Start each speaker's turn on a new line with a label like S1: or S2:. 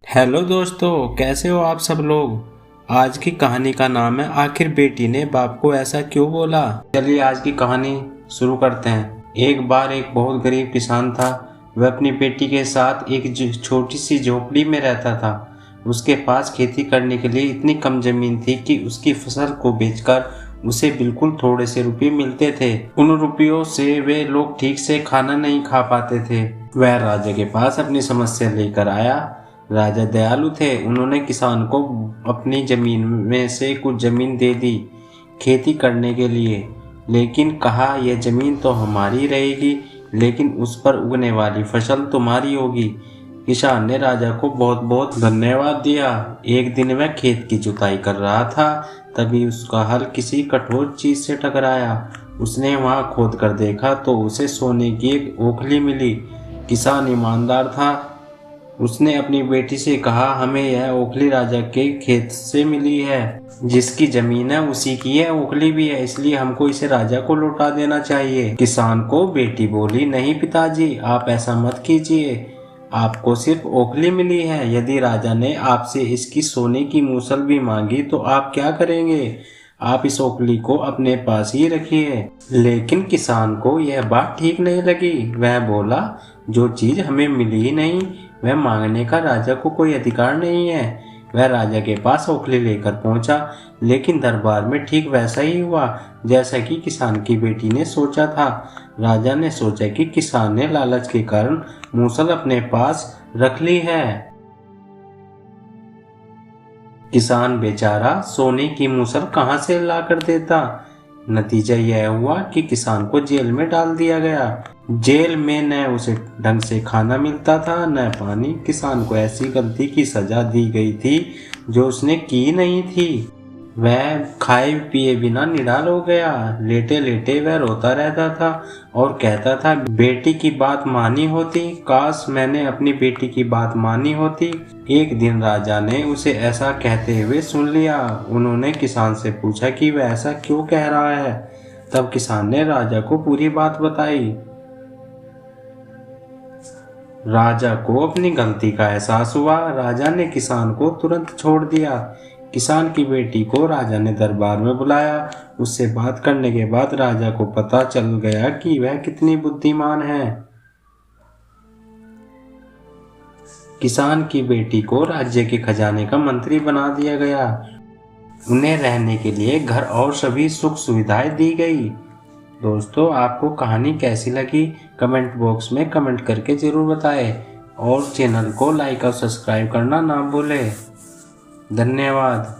S1: Hello दोस्तों, कैसे हो आप सब लोग। आज की कहानी का नाम है आखिर बेटी ने बाप को ऐसा क्यों बोला। चलिए आज की कहानी शुरू करते हैं। एक बार एक बहुत गरीब किसान था। वह अपनी बेटी के साथ एक छोटी सी झोपड़ी में रहता था। उसके पास खेती करने के लिए इतनी कम जमीन थी कि उसकी फसल को बेचकर उसे बिल्कुल थोड़े से रुपये मिलते थे। उन रुपयों से वे लोग ठीक से खाना नहीं खा पाते थे। वह राजा के पास अपनी समस्या लेकर आया। राजा दयालु थे। उन्होंने किसान को अपनी जमीन में से कुछ जमीन दे दी खेती करने के लिए, लेकिन कहा यह जमीन तो हमारी रहेगी, लेकिन उस पर उगने वाली फसल तुम्हारी होगी। किसान ने राजा को बहुत बहुत धन्यवाद दिया। एक दिन वह खेत की जुताई कर रहा था, तभी उसका हल किसी कठोर चीज से टकराया। उसने वहां खोद कर देखा तो उसे सोने की एक ओखली मिली। किसान ईमानदार था। उसने अपनी बेटी से कहा, हमें यह ओखली राजा के खेत से मिली है। जिसकी जमीन है उसी की है ओखली भी है, इसलिए हमको इसे राजा को लौटा देना चाहिए। किसान को बेटी बोली, नहीं पिताजी, आप ऐसा मत कीजिए। आपको सिर्फ ओखली मिली है। यदि राजा ने आपसे इसकी सोने की मूसल भी मांगी तो आप क्या करेंगे। आप इस ओखली को अपने पास ही रखिए। लेकिन किसान को यह बात ठीक नहीं लगी। वह बोला, जो चीज हमें मिली ही नहीं वह मांगने का राजा को कोई अधिकार नहीं है। वह राजा के पास ओखली लेकर पहुंचा, लेकिन दरबार में ठीक वैसा ही हुआ जैसा कि किसान की बेटी ने सोचा था। राजा ने सोचा कि किसान ने लालच के कारण मूसल अपने पास रख ली है। किसान बेचारा सोने की मूसल कहां से ला कर देता। नतीजा यह हुआ कि किसान को जेल में डाल दिया गया। जेल में न उसे ढंग से खाना मिलता था न पानी। किसान को ऐसी गलती की सजा दी गई थी जो उसने की नहीं थी। वह खाए पिए बिना निढाल हो गया। लेटे लेटे वह रोता रहता था और कहता था, बेटी की बात मानी होती, काश मैंने अपनी बेटी की बात मानी होती। एक दिन राजा ने उसे ऐसा कहते हुए सुन लिया। उन्होंने किसान से पूछा कि वह ऐसा क्यों कह रहा है। तब किसान ने राजा को पूरी बात बताई। राजा को अपनी गलती का एहसास हुआ। राजा ने किसान को तुरंत छोड़ दिया। किसान की बेटी को राजा ने दरबार में बुलाया। उससे बात करने के बाद राजा को पता चल गया कि वह कितनी बुद्धिमान है। किसान की बेटी को राज्य के खजाने का मंत्री बना दिया गया। उन्हें रहने के लिए घर और सभी सुख सुविधाएं दी गई। दोस्तों, आपको कहानी कैसी लगी कमेंट बॉक्स में कमेंट करके जरूर बताएं और चैनल को लाइक और सब्सक्राइब करना ना भूलें। धन्यवाद।